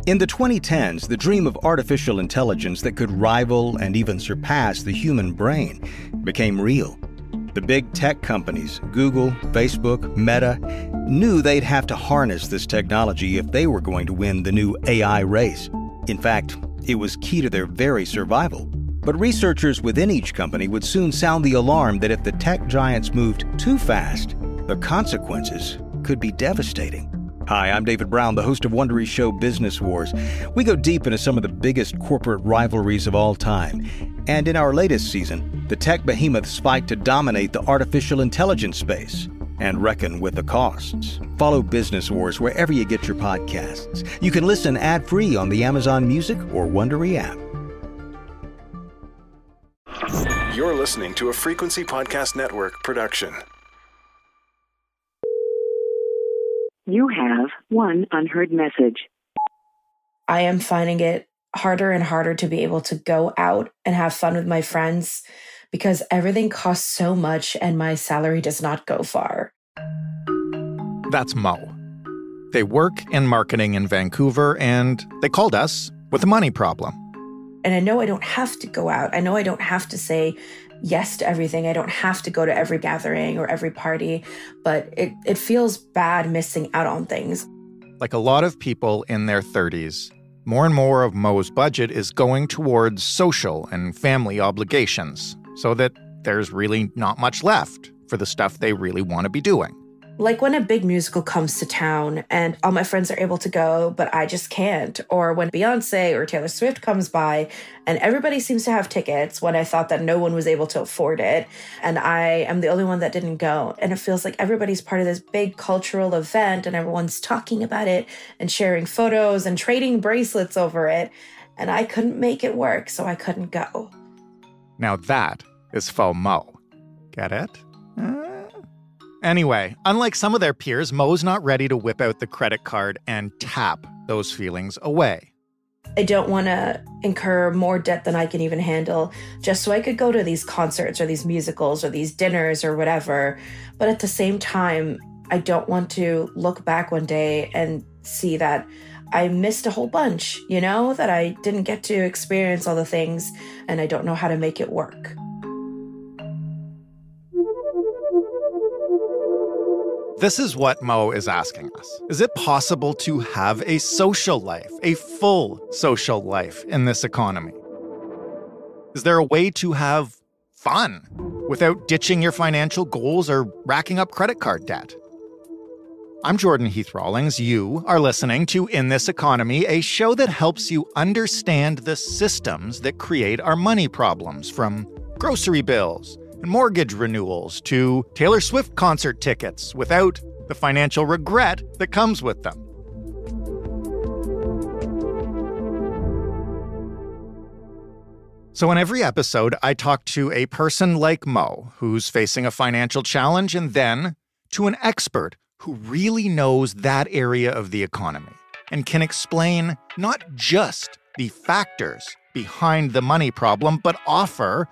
In the 2010s, the dream of artificial intelligence that could rival and even surpass the human brain became real. The big tech companies, Google, Facebook, Meta, knew they'd have to harness this technology if they were going to win the new AI race. In fact, it was key to their very survival. But researchers within each company would soon sound the alarm that if the tech giants moved too fast, the consequences could be devastating. Hi, I'm David Brown, the host of Wondery's show Business Wars. We go deep into some of the biggest corporate rivalries of all time. And in our latest season, the tech behemoths fight to dominate the artificial intelligence space and reckon with the costs. Follow Business Wars wherever you get your podcasts. You can listen ad-free on the Amazon Music or Wondery app. You're listening to a Frequency Podcast Network production. You have one unheard message. I am finding it harder and harder to be able to go out and have fun with my friends because everything costs so much and my salary does not go far. That's Mo. They work in marketing in Vancouver, and they called us with a money problem. And I know I don't have to go out. I know I don't have to say yes to everything. I don't have to go to every gathering or every party, but it feels bad missing out on things. Like a lot of people in their 30s, more and more of Mo's budget is going towards social and family obligations, so that there's really not much left for the stuff they really want to be doing. Like when a big musical comes to town and all my friends are able to go, but I just can't. Or when Beyonce or Taylor Swift comes by and everybody seems to have tickets when I thought that no one was able to afford it. And I am the only one that didn't go. And it feels like everybody's part of this big cultural event and everyone's talking about it and sharing photos and trading bracelets over it. And I couldn't make it work, so I couldn't go. Now that is FOMO. Get it? Anyway, unlike some of their peers, Mo's not ready to whip out the credit card and tap those feelings away. I don't want to incur more debt than I can even handle just so I could go to these concerts or these musicals or these dinners or whatever. But at the same time, I don't want to look back one day and see that I missed a whole bunch, that I didn't get to experience all the things and I don't know how to make it work. This is what Mo is asking us. Is it possible to have a social life, a full social life in this economy? Is there a way to have fun without ditching your financial goals or racking up credit card debt? I'm Jordan Heath Rawlings. You are listening to In This Economy, a show that helps you understand the systems that create our money problems, from grocery bills and mortgage renewals to Taylor Swift concert tickets without the financial regret that comes with them. So in every episode, I talk to a person like Mo who's facing a financial challenge, and then to an expert who really knows that area of the economy and can explain not just the factors behind the money problem, but offer,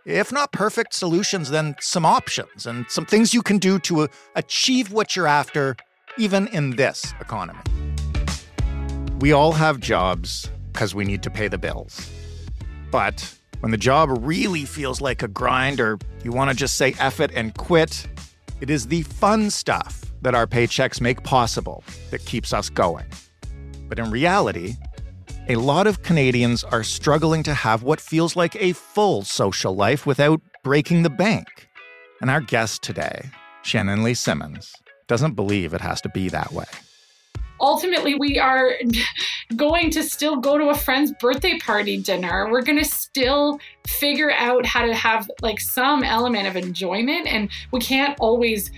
if not perfect solutions, then some options and some things you can do to achieve what you're after, even in this economy. We all have jobs because we need to pay the bills. But when the job really feels like a grind, or you want to just say F it and quit, it is the fun stuff that our paychecks make possible that keeps us going. But in reality, a lot of Canadians are struggling to have what feels like a full social life without breaking the bank. And our guest today, Shannon Lee Simmons, doesn't believe it has to be that way. Ultimately, we are going to still go to a friend's birthday party dinner. We're going to still figure out how to have some element of enjoyment. And we can't always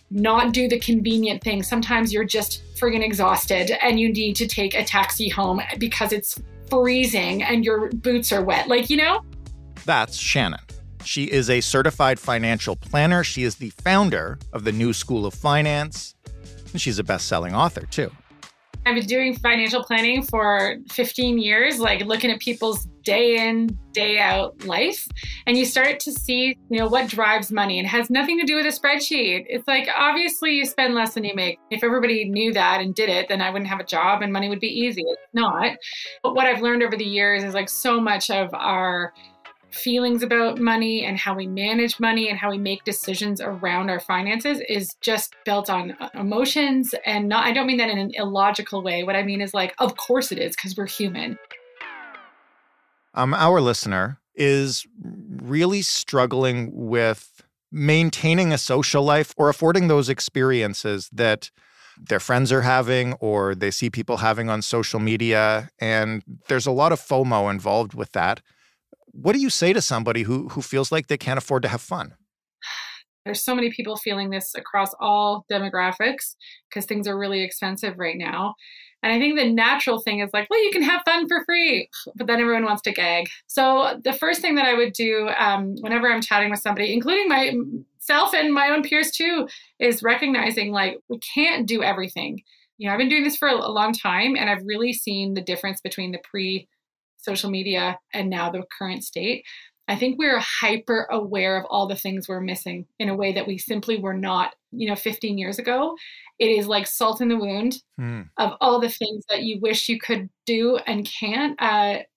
not do the convenient thing. Sometimes you're just friggin' exhausted and you need to take a taxi home because it's freezing and your boots are wet. That's Shannon. She is a certified financial planner. She is the founder of the New School of Finance. And she's a best-selling author, too. I've been doing financial planning for 15 years, looking at people's day in, day out life. And you start to see, what drives money. And it has nothing to do with a spreadsheet. It's like, obviously you spend less than you make. If everybody knew that and did it, then I wouldn't have a job and money would be easy. It's not. But what I've learned over the years is like so much of our feelings about money and how we manage money and how we make decisions around our finances is just built on emotions. And I don't mean that in an illogical way. What I mean is like, of course it is, because we're human. Our listener is really struggling with maintaining a social life or affording those experiences that their friends are having or they see people having on social media. And there's a lot of FOMO involved with that. What do you say to somebody who feels like they can't afford to have fun? There's so many people feeling this across all demographics because things are really expensive right now. And I think the natural thing is like, well, you can have fun for free, but then everyone wants to gag. So the first thing that I would do whenever I'm chatting with somebody, including myself and my own peers too, is recognizing like, we can't do everything. I've been doing this for a long time, and I've really seen the difference between the pre-social media and now the current state. I think we're hyper aware of all the things we're missing in a way that we simply were not, 15 years ago. It is like salt in the wound of all the things that you wish you could do and can't.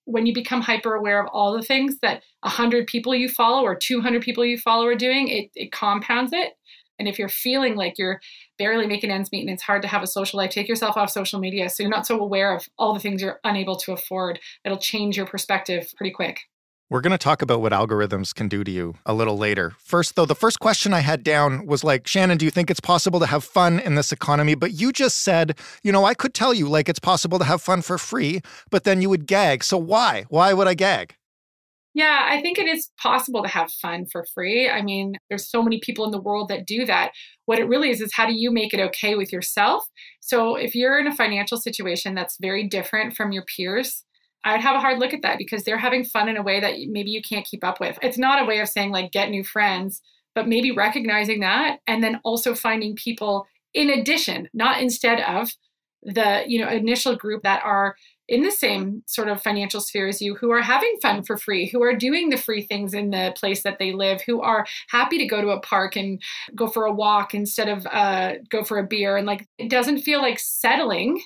When you become hyper aware of all the things that 100 people you follow or 200 people you follow are doing, it compounds it. And if you're feeling like you're barely making ends meet and it's hard to have a social life, take yourself off social media so you're not so aware of all the things you're unable to afford. It'll change your perspective pretty quick. We're going to talk about what algorithms can do to you a little later. First, though, the first question I had down was like, Shannon, do you think it's possible to have fun in this economy? But you just said, I could tell you like it's possible to have fun for free, but then you would gag. So why? Why would I gag? Yeah, I think it is possible to have fun for free. I mean, there's so many people in the world that do that. What it really is how do you make it okay with yourself? So if you're in a financial situation that's very different from your peers, I'd have a hard look at that because they're having fun in a way that maybe you can't keep up with. It's not a way of saying like get new friends, but maybe recognizing that and then also finding people in addition, not instead of the, initial group that are in the same sort of financial sphere as you, who are having fun for free, who are doing the free things in the place that they live, who are happy to go to a park and go for a walk instead of go for a beer. And like, it doesn't feel like settling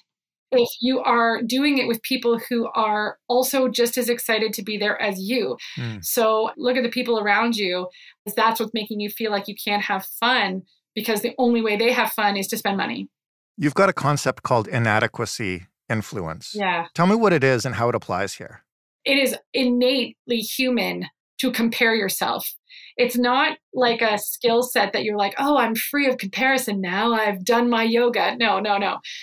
if you are doing it with people who are also just as excited to be there as you. So look at the people around you, because that's what's making you feel like you can't have fun because the only way they have fun is to spend money. You've got a concept called inadequacy influence. Yeah. Tell me what it is and how it applies here. It is innately human to compare yourself. It's not like a skill set that you're like, oh, I'm free of comparison now. I've done my yoga. No.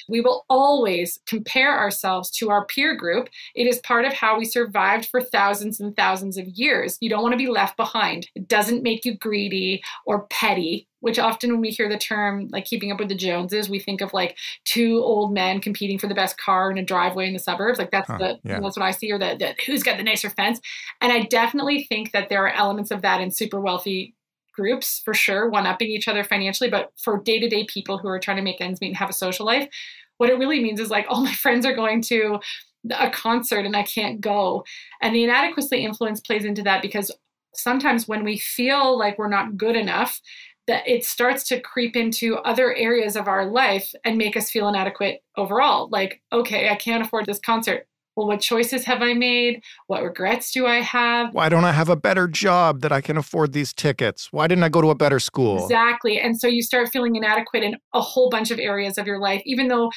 We will always compare ourselves to our peer group. It is part of how we survived for thousands and thousands of years. You don't want to be left behind. It doesn't make you greedy or petty, which often when we hear the term like keeping up with the Joneses, we think of like two old men competing for the best car in a driveway in the suburbs. Like that's that's what I see, or the who's got the nicer fence. And I definitely think that there are elements of that in super wealthy groups, for sure, one-upping each other financially. But for day-to-day people who are trying to make ends meet and have a social life, what it really means is like, all my friends are going to a concert and I can't go. And the inadequacy influence plays into that because sometimes when we feel like we're not good enough, that it starts to creep into other areas of our life and make us feel inadequate overall. Like, okay, I can't afford this concert. Well, what choices have I made? What regrets do I have? Why don't I have a better job that I can afford these tickets? Why didn't I go to a better school? Exactly. And so you start feeling inadequate in a whole bunch of areas of your life, even though,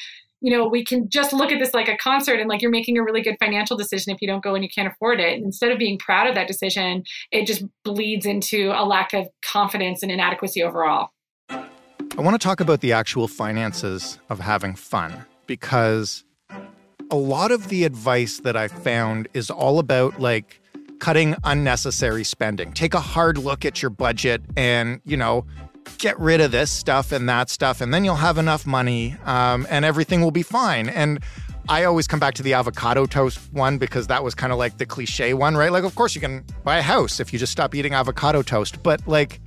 we can just look at this like a concert and like you're making a really good financial decision if you don't go and you can't afford it. And instead of being proud of that decision, it just bleeds into a lack of confidence and inadequacy overall. I want to talk about the actual finances of having fun because a lot of the advice that I found is all about like cutting unnecessary spending. Take a hard look at your budget and, get rid of this stuff and that stuff, and then you'll have enough money and everything will be fine. And I always come back to the avocado toast one because that was kind of like the cliche one, right? Like, of course you can buy a house if you just stop eating avocado toast. But like,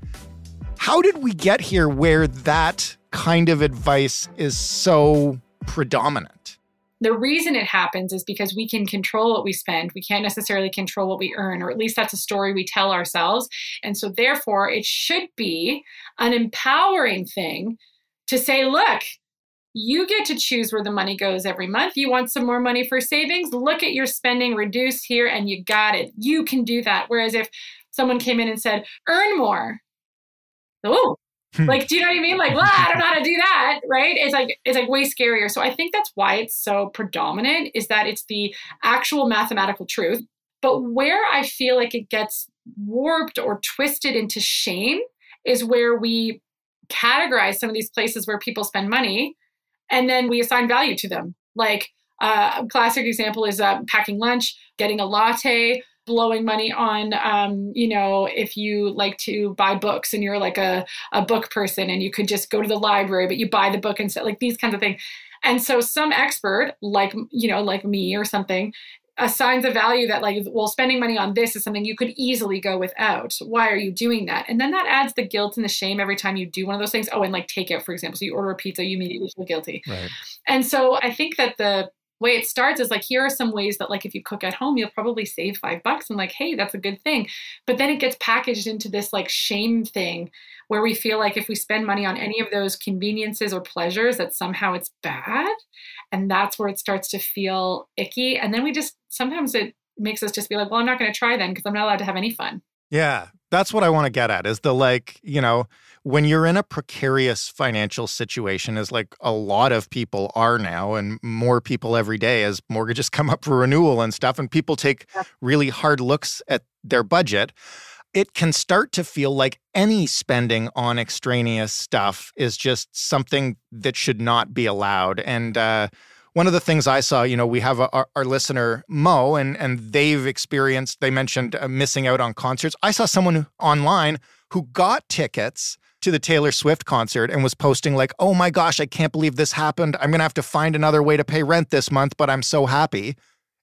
how did we get here where that kind of advice is so predominant? The reason it happens is because we can control what we spend. We can't necessarily control what we earn, or at least that's a story we tell ourselves. And so therefore, it should be an empowering thing to say, look, you get to choose where the money goes every month. You want some more money for savings? Look at your spending, reduce here, and you got it. You can do that. Whereas if someone came in and said, earn more. Oh, like, do you know what I mean? Like, well, I don't know how to do that, right? It's like way scarier. So I think that's why it's so predominant, is that it's the actual mathematical truth. But where I feel like it gets warped or twisted into shame is where we categorize some of these places where people spend money and then we assign value to them. Like a classic example is packing lunch, getting a latte, blowing money on, if you like to buy books and you're like a book person and you could just go to the library, but you buy the book instead, like these kinds of things. And so some expert like me or something assigns a value that like, well, spending money on this is something you could easily go without. Why are you doing that? And then that adds the guilt and the shame every time you do one of those things. Oh, and like takeout, for example. So you order a pizza, you immediately feel guilty. Right. And so I think that the way it starts is like, here are some ways that like, if you cook at home, you'll probably save $5 and like, hey, that's a good thing. But then it gets packaged into this like shame thing where we feel like if we spend money on any of those conveniences or pleasures, that somehow it's bad. And that's where it starts to feel icky. And then sometimes it makes us just be like, well, I'm not going to try then because I'm not allowed to have any fun. Yeah, that's what I want to get at is the like, when you're in a precarious financial situation, as like a lot of people are now and more people every day as mortgages come up for renewal and stuff, and people take really hard looks at their budget, it can start to feel like any spending on extraneous stuff is just something that should not be allowed. And one of the things I saw, we have our listener, Mo, and they mentioned missing out on concerts. I saw someone online who got tickets to the Taylor Swift concert and was posting like, oh my gosh, I can't believe this happened. I'm going to have to find another way to pay rent this month, but I'm so happy.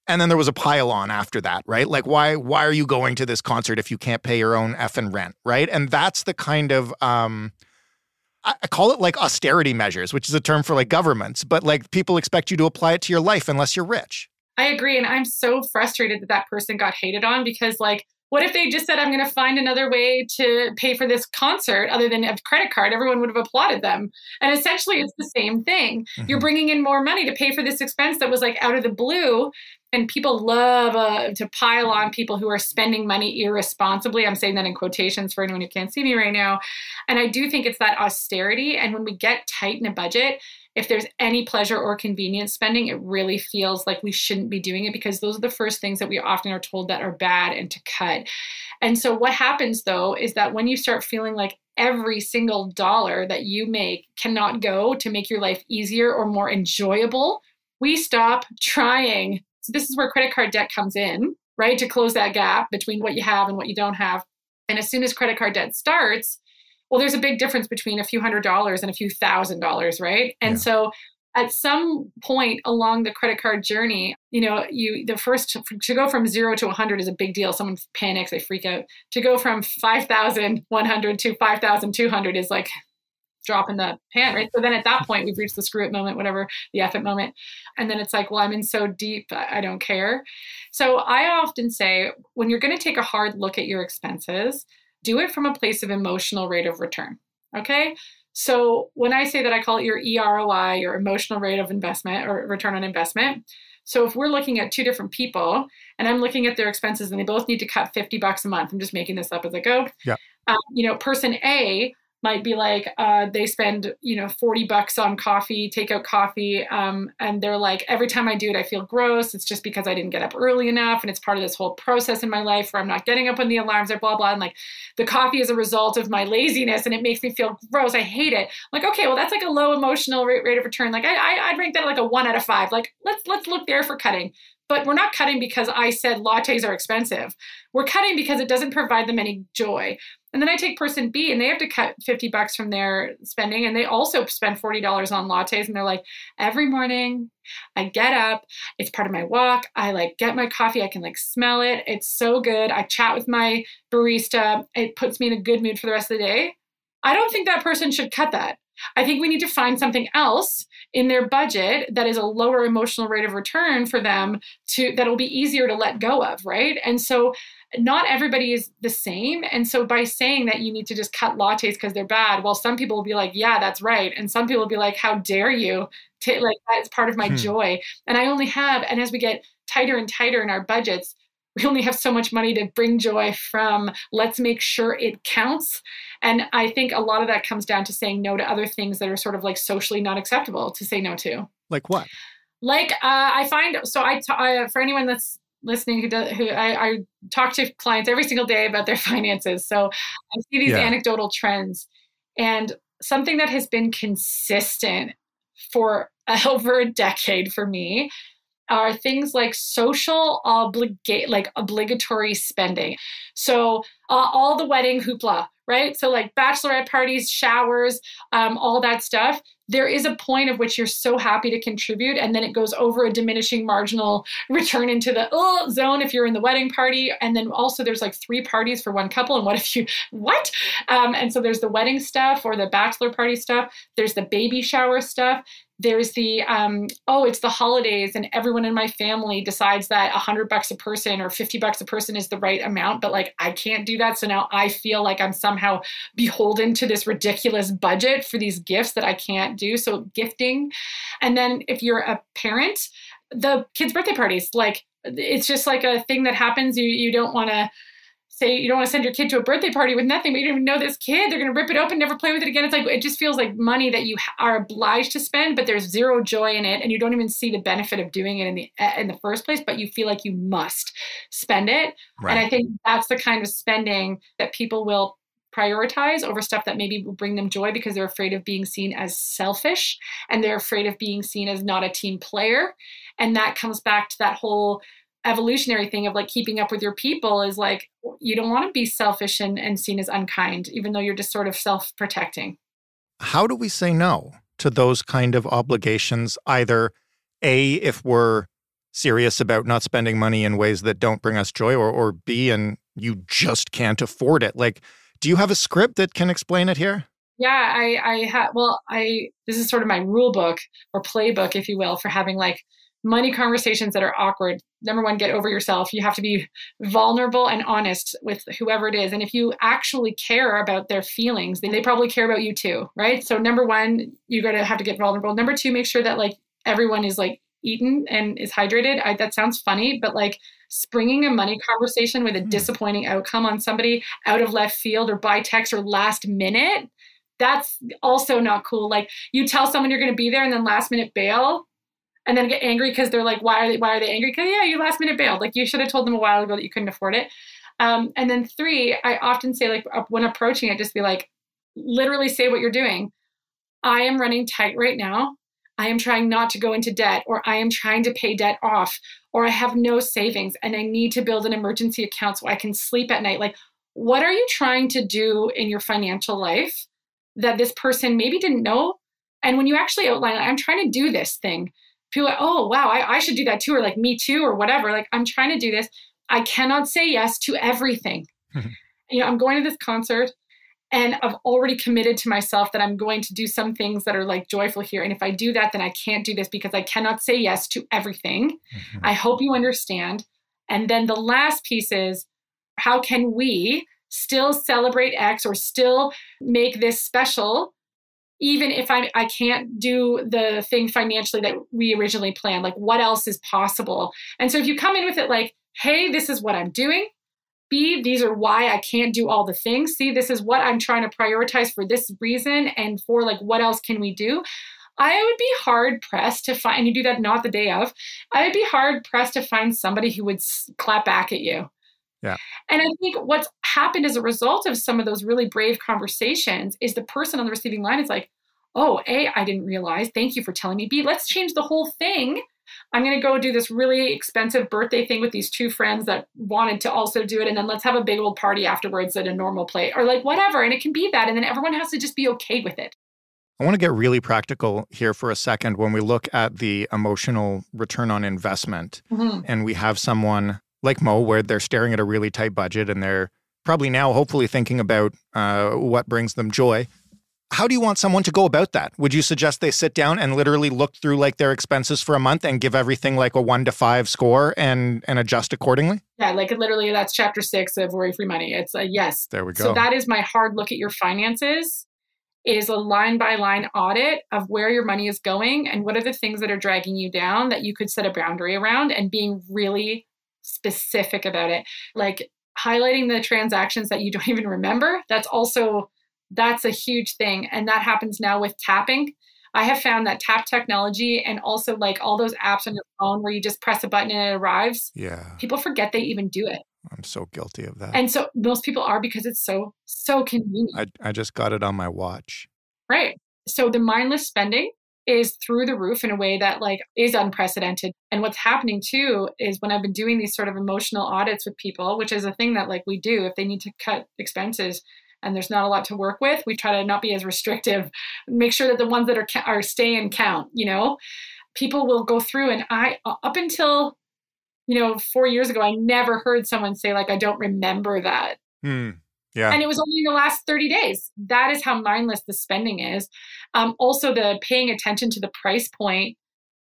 And then there was a pile on after that, right? Like, why are you going to this concert if you can't pay your own effing rent, right? And that's the kind of, I call it like austerity measures, which is a term for like governments, but like people expect you to apply it to your life unless you're rich. I agree. And I'm so frustrated that person got hated on because like, what if they just said, I'm going to find another way to pay for this concert other than a credit card? Everyone would have applauded them. And essentially, it's the same thing. Mm-hmm. You're bringing in more money to pay for this expense that was like out of the blue. And people love to pile on people who are spending money irresponsibly. I'm saying that in quotations for anyone who can't see me right now. And I do think it's that austerity. And when we get tight in a budget, if there's any pleasure or convenience spending, it really feels like we shouldn't be doing it because those are the first things that we often are told that are bad and to cut. And so what happens though, is that when you start feeling like every single dollar that you make cannot go to make your life easier or more enjoyable, we stop trying. So this is where credit card debt comes in, right? To close that gap between what you have and what you don't have. And as soon as credit card debt starts, well, there's a big difference between a few $100s and a few $1,000s, right? And so at some point along the credit card journey, to go from 0 to 100 is a big deal. Someone panics, they freak out. To go from 5,100 to 5,200 is like drop in the pan, right? So then at that point, we've reached the screw it moment, whatever, the F it moment. And then it's like, well, I'm in so deep, I don't care. So I often say, when you're going to take a hard look at your expenses, do it from a place of emotional rate of return, okay? So when I say that, I call it your EROI, your emotional rate of investment or return on investment. So if we're looking at two different people and I'm looking at their expenses and they both need to cut $50 a month, I'm just making this up as I go. Yeah. Person A might be like, they spend, $40 on coffee, takeout coffee. And they're like, every time I do it, I feel gross. It's just because I didn't get up early enough. And it's part of this whole process in my life where I'm not getting up when the alarms are blah, blah. And like the coffee is a result of my laziness and it makes me feel gross. I hate it. Like, okay, well, that's like a low emotional rate of return. Like I'd rank that like a 1 out of 5. Like let's look there for cutting. But we're not cutting because I said lattes are expensive. We're cutting because it doesn't provide them any joy. And then I take person B and they have to cut $50 from their spending. And they also spend $40 on lattes. And they're like, every morning I get up, it's part of my walk. I like get my coffee. I can like smell it. It's so good. I chat with my barista. It puts me in a good mood for the rest of the day. I don't think that person should cut that. I think we need to find something else in their budget that is a lower emotional rate of return for them that'll be easier to let go of, right? And so not everybody is the same. And so by saying that you need to just cut lattes because they're bad, well, some people will be like, yeah, that's right. And some people will be like, how dare you? Like, that's part of my joy. And and as we get tighter and tighter in our budgets, we only have so much money to bring joy from. Let's make sure it counts. And I think a lot of that comes down to saying no to other things that are sort of like socially not acceptable to say no to. Like what? Like I find, so for anyone that's listening I talk to clients every single day about their finances. So I see these anecdotal trends, and something that has been consistent for over a decade for me are things like social obligatory spending. So all the wedding hoopla, right? So like bachelorette parties, showers, all that stuff. There is a point of which you're so happy to contribute, and then it goes over a diminishing marginal return into the zone if you're in the wedding party. And then also there's like 3 parties for one couple. And what? And so there's the wedding stuff or the bachelor party stuff. There's the baby shower stuff. There's the, it's the holidays and everyone in my family decides that $100 a person or $50 a person is the right amount, but like, I can't do that. So now I feel like I'm somehow beholden to this ridiculous budget for these gifts that I can't do. So gifting. And then if you're a parent, the kids' birthday parties, like it's just like a thing that happens. You don't want to send your kid to a birthday party with nothing, but you don't even know this kid. They're going to rip it open, never play with it again. It's like, it just feels like money that you are obliged to spend, but there's zero joy in it. And you don't even see the benefit of doing it in the first place, but you feel like you must spend it. Right. And I think that's the kind of spending that people will prioritize over stuff that maybe will bring them joy because they're afraid of being seen as selfish and they're afraid of being seen as not a team player. And that comes back to that whole evolutionary thing of like keeping up with your people is like, you don't want to be selfish and seen as unkind, even though you're just sort of self-protecting. How do we say no to those kind of obligations? Either A, if we're serious about not spending money in ways that don't bring us joy, or B, and you just can't afford it. Like, do you have a script that can explain it here? Yeah, I have. Well, this is sort of my rule book or playbook, if you will, for having like money conversations that are awkward. Number one, get over yourself. You have to be vulnerable and honest with whoever it is. And if you actually care about their feelings, then they probably care about you too, right? So number one, you're going to have to get vulnerable. Number two, make sure that like everyone is like eaten and is hydrated. That sounds funny, but like springing a money conversation with a disappointing outcome on somebody out of left field or by text or last minute, that's also not cool. Like you tell someone you're going to be there and then last minute bail. And then get angry because they're like, why are they angry? Because you last minute bailed. Like you should have told them a while ago that you couldn't afford it. And then 3, I often say like when approaching it, just be like, literally say what you're doing. I am running tight right now. I am trying not to go into debt, or I am trying to pay debt off, or I have no savings and I need to build an emergency account so I can sleep at night. Like, what are you trying to do in your financial life that this person maybe didn't know? And when you actually outline, I'm trying to do this thing, people are like, oh, wow, I should do that too, or like me too, or whatever. Like, I'm trying to do this. I cannot say yes to everything. I'm going to this concert and I've already committed to myself that I'm going to do some things that are like joyful here. And if I do that, then I can't do this because I cannot say yes to everything. I hope you understand. And then the last piece is, how can we still celebrate X or still make this special, even if I can't do the thing financially that we originally planned? Like, what else is possible? And so if you come in with it like, hey, this is what I'm doing. B, these are why I can't do all the things. C, this is what I'm trying to prioritize for this reason. And for like, what else can we do? I would be hard pressed to find, and you do that not the day of, I would be hard pressed to find somebody who would clap back at you. Yeah. And I think what's happened as a result of some of those really brave conversations is the person on the receiving line is like, oh, A, I didn't realize. Thank you for telling me. B, let's change the whole thing. I'm going to go do this really expensive birthday thing with these 2 friends that wanted to also do it. And then let's have a big old party afterwards at a normal place or like whatever. And it can be that. And then everyone has to just be okay with it. I want to get really practical here for a second when we look at the emotional return on investment. And we have someone like Mo, where they're staring at a really tight budget and they're probably now hopefully thinking about what brings them joy. How do you want someone to go about that? Would you suggest they sit down and literally look through like their expenses for a month and give everything like a 1 to 5 score and adjust accordingly? Yeah, like literally that's chapter 6 of Worry-Free Money. It's a yes. There we go. So that is my hard look at your finances, is a line by line audit of where your money is going and what are the things that are dragging you down that you could set a boundary around, and being really specific about it. Like highlighting the transactions that you don't even remember. That's a huge thing. And that happens now with tapping. I have found that tap technology and also like all those apps on your phone where you just press a button and it arrives. Yeah. People forget they even do it. I'm so guilty of that. And so most people are, because it's so convenient. I just got it on my watch. Right. So the mindless spending is through the roof in a way that like is unprecedented. And what's happening too is when I've been doing these sort of emotional audits with people, which is a thing that like we do if they need to cut expenses and there's not a lot to work with, we try to not be as restrictive, make sure that the ones that are staying count, you know. People will go through, and I, up until, 4 years ago, I never heard someone say like, I don't remember that. Yeah. And it was only in the last 30 days. That is how mindless the spending is. Also, the paying attention to the price point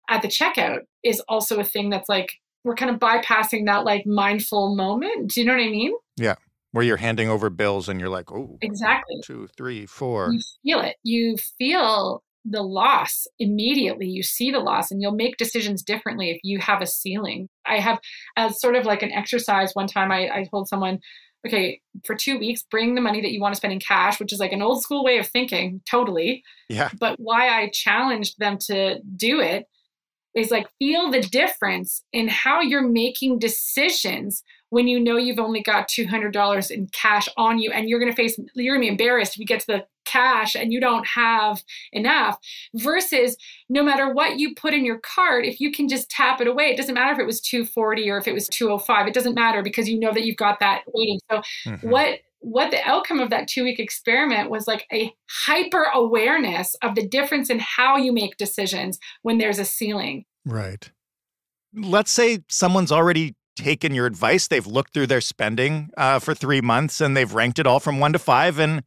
at the checkout is also a thing that's like, we're kind of bypassing that like mindful moment. Do you know what I mean? Yeah. Where you're handing over bills and you're like, oh, exactly. 2, 3, 4. You feel it. You feel the loss immediately. You see the loss, and you'll make decisions differently if you have a ceiling. I have, as sort of like an exercise, one time I told someone, okay, for 2 weeks, bring the money that you want to spend in cash, which is like an old school way of thinking, totally. Yeah. But why I challenged them to do it is like, feel the difference in how you're making decisions when you know you've only got $200 in cash on you, and you're going to be embarrassed if you get to the cash and you don't have enough, versus no matter what you put in your cart, if you can just tap it away, it doesn't matter if it was $240 or if it was $205, it doesn't matter, because you know that you've got that waiting. So what the outcome of that 2-week experiment was like a hyper awareness of the difference in how you make decisions when there's a ceiling. Right. Let's say someone's already taken your advice. They've looked through their spending for 3 months and they've ranked it all from 1 to 5. And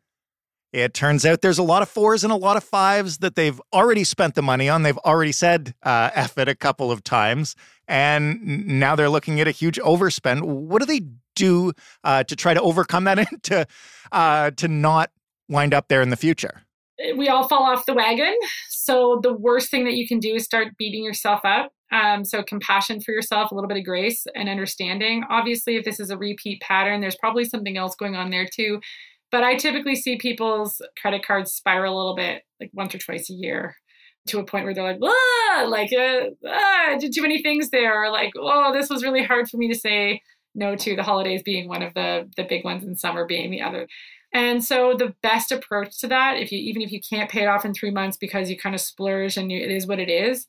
it turns out there's a lot of 4s and a lot of 5s that they've already spent the money on. They've already said F it a couple of times. And now they're looking at a huge overspend. What do they do to try to overcome that and to not wind up there in the future? We all fall off the wagon. So the worst thing that you can do is start beating yourself up. So compassion for yourself, a little bit of grace and understanding. Obviously, if this is a repeat pattern, there's probably something else going on there too. But I typically see people's credit cards spiral a little bit, like once or twice a year, to a point where they're like, I did too many things there. Or like, oh, this was really hard for me to say no to, the holidays being one of the big ones and summer being the other. And so the best approach to that, even if you can't pay it off in 3 months because you kind of splurge and it is what it is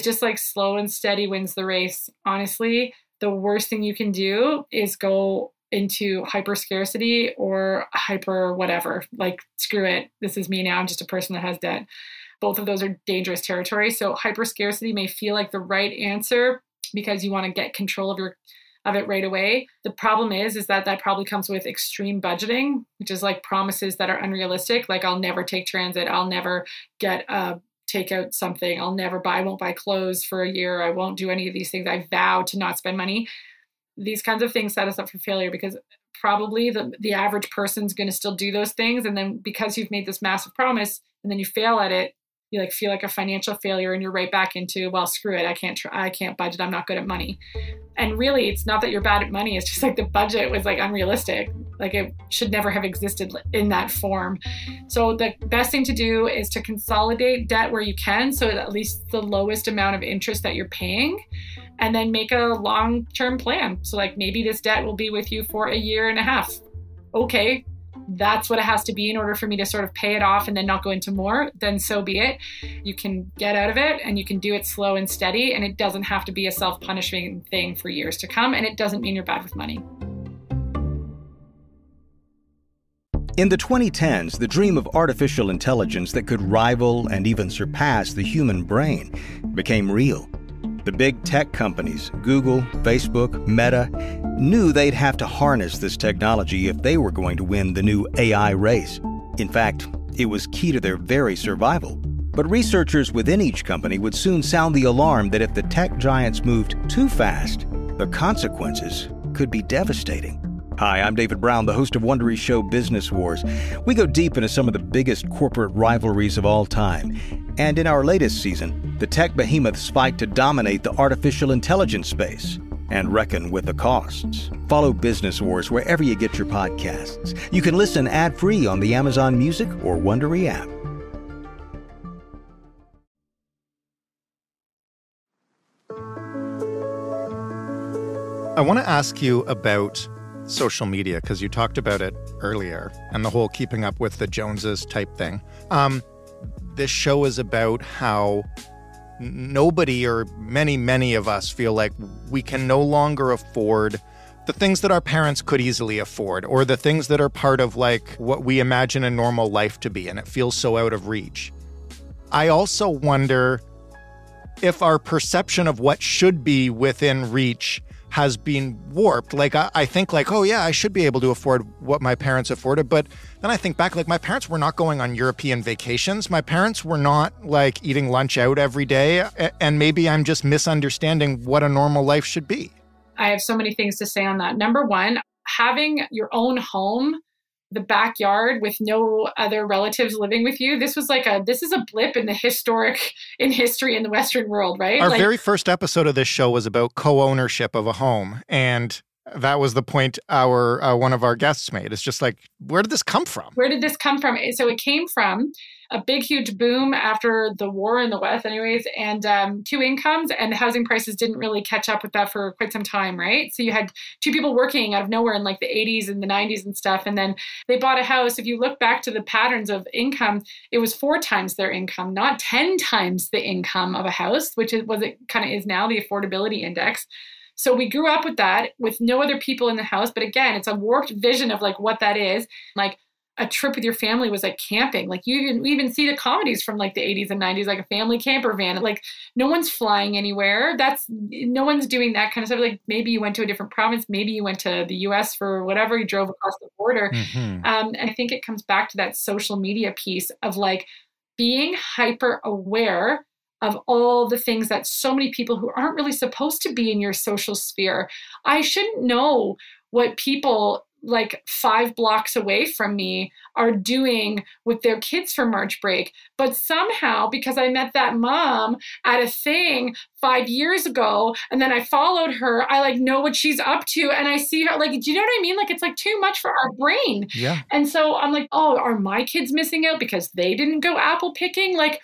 just like slow and steady wins the race. Honestly, the worst thing you can do is go into hyper scarcity or hyper whatever, like, screw it, this is me now, I'm just a person that has debt. Both of those are dangerous territory. So hyper scarcity may feel like the right answer because you want to get control of it right away. The problem is that probably comes with extreme budgeting, which is like promises that are unrealistic. Like, I'll never take transit. I'll never take out something. I won't buy clothes for a year. I won't do any of these things. I vow to not spend money. These kinds of things set us up for failure, because probably the average person's going to still do those things. And then because you've made this massive promise and then you fail at it, you like feel like a financial failure and you're right back into, well, screw it. I can't budget. I'm not good at money. And really, it's not that you're bad at money. It's just like the budget was like unrealistic. Like, it should never have existed in that form. So the best thing to do is to consolidate debt where you can. So at least the lowest amount of interest that you're paying, and then make a long-term plan. So like, maybe this debt will be with you for a year and a half. Okay. That's what it has to be in order for me to sort of pay it off and then not go into more, then so be it. You can get out of it and you can do it slow and steady, and it doesn't have to be a self-punishing thing for years to come, and it doesn't mean you're bad with money. In the 2010s, the dream of artificial intelligence that could rival and even surpass the human brain became real. The big tech companies, Google, Facebook, Meta, knew they'd have to harness this technology if they were going to win the new AI race. In fact, It was key to their very survival. But researchers within each company would soon sound the alarm that if the tech giants moved too fast, the consequences could be devastating. Hi, I'm David Brown, the host of Wondery's show Business Wars. We go deep into some of the biggest corporate rivalries of all time. And in our latest season, the tech behemoths fight to dominate the artificial intelligence space and reckon with the costs. Follow Business Wars wherever you get your podcasts. You can listen ad-free on the Amazon Music or Wondery app. I want to ask you about social media, because you talked about it earlier, and the whole keeping up with the Joneses type thing. This show is about how nobody, or many of us, feel like we can no longer afford the things that our parents could easily afford, or the things that are part of like what we imagine a normal life to be, and it feels so out of reach. I also wonder if our perception of what should be within reach has been warped. Like, I think like, oh yeah, I should be able to afford what my parents afforded. But then I think back, like my parents were not going on European vacations. My parents were not like eating lunch out every day. And maybe I'm just misunderstanding what a normal life should be. I have so many things to say on that. Number one, having your own home, the backyard with no other relatives living with you. This is a blip in history in the Western world, right? Our very first episode of this show was about co-ownership of a home. And that was the point one of our guests made. It's just like, where did this come from? Where did this come from? So it came from a big, huge boom after the war in the West anyways, and two incomes, and the housing prices didn't really catch up with that for quite some time, right? So you had two people working out of nowhere in like the 80s and the 90s and stuff, and then they bought a house. If you look back to the patterns of income, it was 4 times their income, not 10 times the income of a house, which is what it kind of is now, the affordability index. So we grew up with that, with no other people in the house. But again, it's a warped vision of like what that is. Like a trip with your family was like camping. Like we even see the comedies from like the 80s and 90s, like a family camper van. Like no one's flying anywhere. No one's doing that kind of stuff. Like maybe you went to a different province. Maybe you went to the US for whatever. You drove across the border. Mm-hmm. And I think it comes back to that social media piece of like being hyper aware of all the things that so many people who aren't really supposed to be in your social sphere. I shouldn't know what people like 5 blocks away from me are doing with their kids for March break. But somehow, because I met that mom at a thing 5 years ago, and then I followed her, I like know what she's up to, and I see her, like, do you know what I mean? Like, it's like too much for our brain. Yeah. And so I'm like, oh, are my kids missing out because they didn't go apple picking? Like,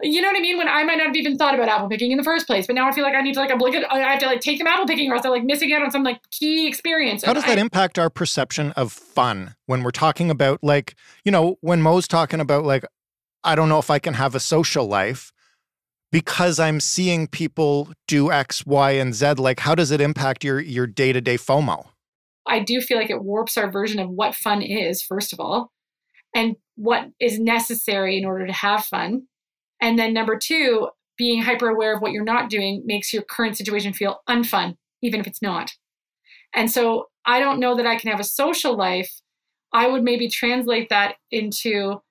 you know what I mean? When I might not have even thought about apple picking in the first place, but now I feel like I need to I have to like take them apple picking, or else they're like missing out on some like key experience. How does that impact our perception of fun when we're talking about like, you know, when Mo's talking about like, I don't know if I can have a social life because I'm seeing people do X, Y, and Z. Like, how does it impact your day-to-day FOMO? I do feel like it warps our version of what fun is, first of all, and what is necessary in order to have fun. And then number 2, being hyper aware of what you're not doing makes your current situation feel unfun, even if it's not. And so I don't know that I can have a social life. I would maybe translate that into,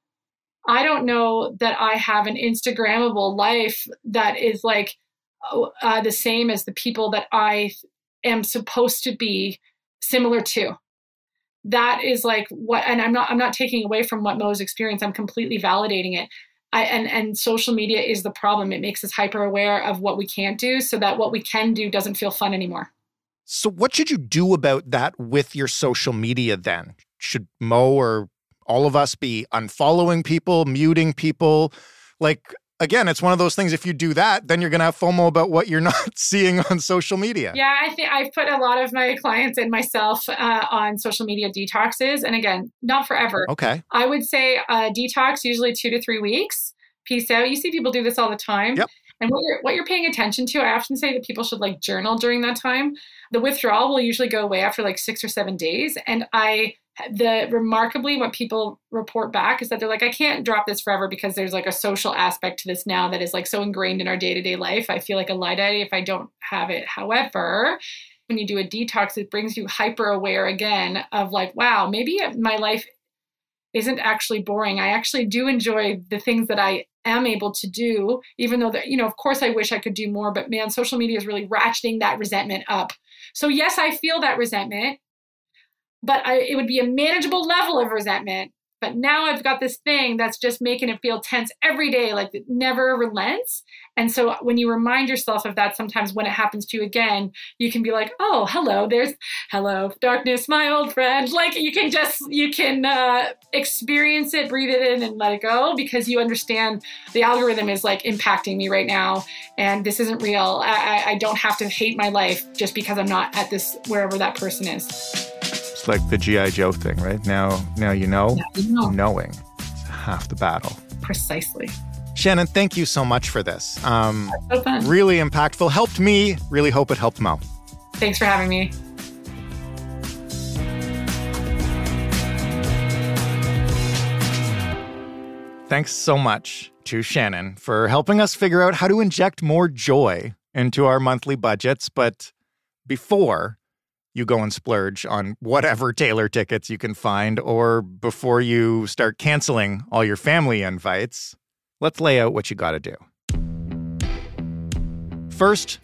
I don't know that I have an Instagrammable life that is like the same as the people that I am supposed to be similar to. That is like what, and I'm not taking away from what Mo's experienced. I'm completely validating it. And social media is the problem. It makes us hyper aware of what we can't do so that what we can do doesn't feel fun anymore. So what should you do about that with your social media then? Should Mo or all of us be unfollowing people, muting people? Like, again, it's one of those things, if you do that, then you're going to have FOMO about what you're not seeing on social media. Yeah, I think I've put a lot of my clients and myself on social media detoxes. And again, not forever. Okay. I would say detox, usually 2 to 3 weeks. Peace out. You see people do this all the time. Yep. And what you're paying attention to, I often say that people should like journal during that time. The withdrawal will usually go away after like 6 or 7 days. And remarkably, what people report back is that they're like, I can't drop this forever because there's like a social aspect to this now that is like so ingrained in our day-to-day life. I feel like a Luddite if I don't have it. However, when you do a detox, it brings you hyper aware again of like, wow, maybe my life isn't actually boring. I actually do enjoy the things that I am able to do, even though that, of course I wish I could do more, but man, social media is really ratcheting that resentment up. So yes, I feel that resentment, but it would be a manageable level of resentment. But now I've got this thing that's just making it feel tense every day, like it never relents. And so when you remind yourself of that, sometimes when it happens to you again, you can be like, oh, hello, darkness, my old friend. Like you can experience it, breathe it in and let it go, because you understand the algorithm is like impacting me right now. And this isn't real. I don't have to hate my life just because I'm not at this, wherever that person is. Like the G.I. Joe thing, right? Now you know. Knowing is half the battle. Precisely. Shannon, thank you so much for this. So fun. Really impactful. Helped me. Really hope it helped Mo. Thanks for having me. Thanks so much to Shannon for helping us figure out how to inject more joy into our monthly budgets. But before you go and splurge on whatever Taylor tickets you can find, or before you start canceling all your family invites, let's lay out what you got to do. First,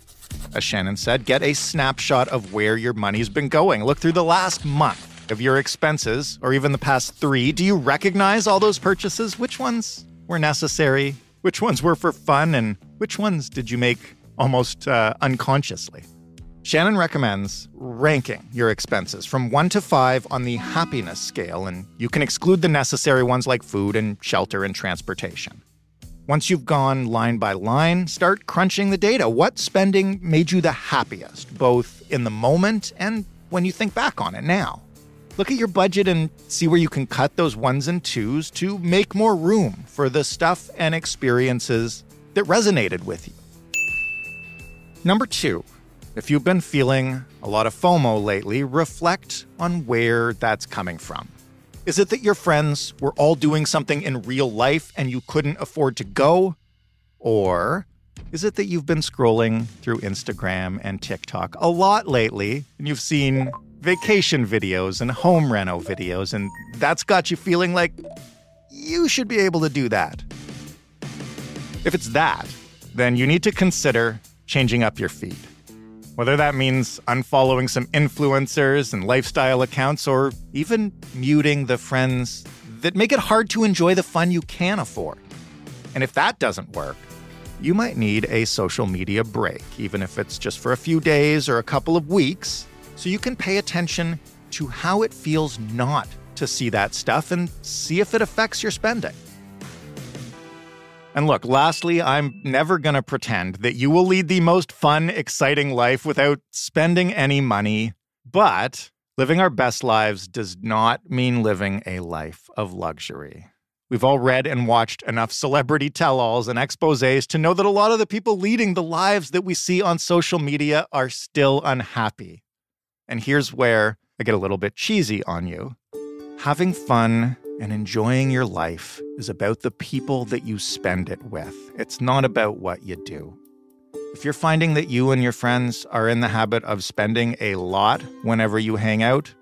as Shannon said, get a snapshot of where your money's been going. Look through the last month of your expenses, or even the past 3. Do you recognize all those purchases? Which ones were necessary? Which ones were for fun? And which ones did you make almost unconsciously? Shannon recommends ranking your expenses from 1 to 5 on the happiness scale, and you can exclude the necessary ones like food and shelter and transportation. Once you've gone line by line, start crunching the data. What spending made you the happiest, both in the moment and when you think back on it now? Look at your budget and see where you can cut those 1s and 2s to make more room for the stuff and experiences that resonated with you. Number 2. If you've been feeling a lot of FOMO lately, reflect on where that's coming from. Is it that your friends were all doing something in real life and you couldn't afford to go? Or is it that you've been scrolling through Instagram and TikTok a lot lately and you've seen vacation videos and home reno videos, and that's got you feeling like you should be able to do that? If it's that, then you need to consider changing up your feed. Whether that means unfollowing some influencers and lifestyle accounts, or even muting the friends that make it hard to enjoy the fun you can afford. And if that doesn't work, you might need a social media break, even if it's just for a few days or a couple of weeks, so you can pay attention to how it feels not to see that stuff and see if it affects your spending. And look, lastly, I'm never going to pretend that you will lead the most fun, exciting life without spending any money. But living our best lives does not mean living a life of luxury. We've all read and watched enough celebrity tell-alls and exposés to know that a lot of the people leading the lives that we see on social media are still unhappy. And here's where I get a little bit cheesy on you. Having fun and enjoying your life is about the people that you spend it with. It's not about what you do. If you're finding that you and your friends are in the habit of spending a lot whenever you hang out,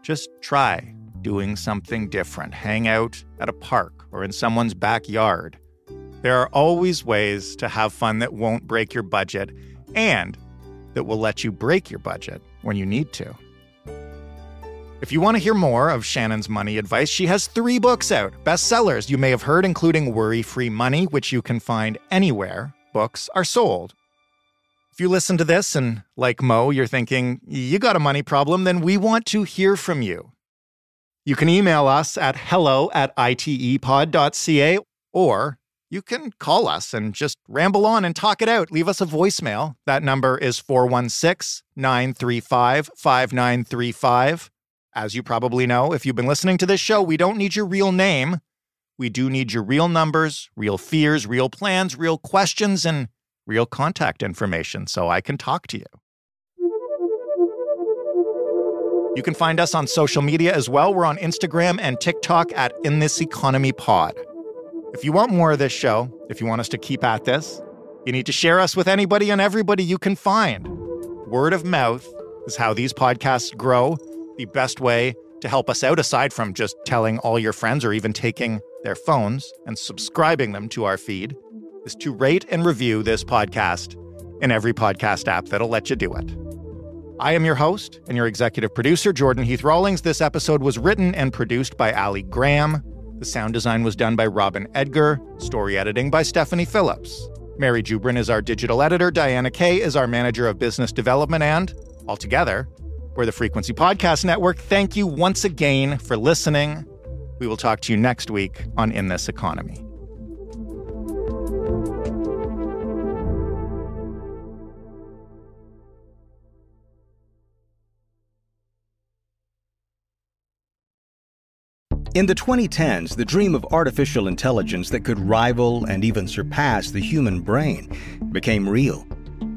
just try doing something different. Hang out at a park or in someone's backyard. There are always ways to have fun that won't break your budget and that will let you break your budget when you need to. If you want to hear more of Shannon's money advice, she has 3 books out, bestsellers you may have heard, including Worry-Free Money, which you can find anywhere books are sold. If you listen to this and, like Mo, you're thinking, you got a money problem, then we want to hear from you. You can email us at hello@itepod.ca, or you can call us and just ramble on and talk it out. Leave us a voicemail. That number is 416-935-5935. As you probably know, if you've been listening to this show, we don't need your real name. We do need your real numbers, real fears, real plans, real questions, and real contact information so I can talk to you. You can find us on social media as well. We're on Instagram and TikTok at In This Economy Pod. If you want more of this show, if you want us to keep at this, you need to share us with anybody and everybody you can find. Word of mouth is how these podcasts grow. The best way to help us out, aside from just telling all your friends or even taking their phones and subscribing them to our feed, is to rate and review this podcast in every podcast app that'll let you do it. I am your host and your executive producer, Jordan Heath Rawlings. This episode was written and produced by Ali Graham. The sound design was done by Robin Edgar. Story editing by Stephanie Phillips. Mary Jubrin is our digital editor. Diana Kay is our manager of business development. And altogether, we're the Frequency Podcast Network. Thank you once again for listening. We will talk to you next week on In This Economy. In the 2010s, the dream of artificial intelligence that could rival and even surpass the human brain became real.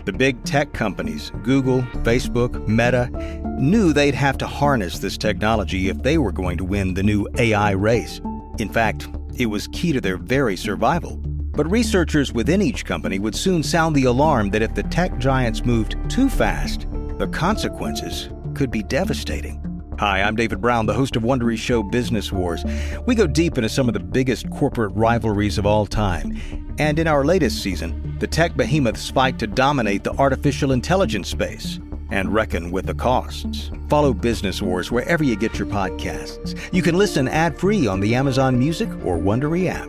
The big tech companies, Google, Facebook, Meta, knew they'd have to harness this technology if they were going to win the new AI race. In fact, it was key to their very survival. But researchers within each company would soon sound the alarm that if the tech giants moved too fast, the consequences could be devastating. Hi, I'm David Brown, the host of Wondery's show Business Wars. We go deep into some of the biggest corporate rivalries of all time. And in our latest season, the tech behemoths fight to dominate the artificial intelligence space and reckon with the costs. Follow Business Wars wherever you get your podcasts. You can listen ad-free on the Amazon Music or Wondery app.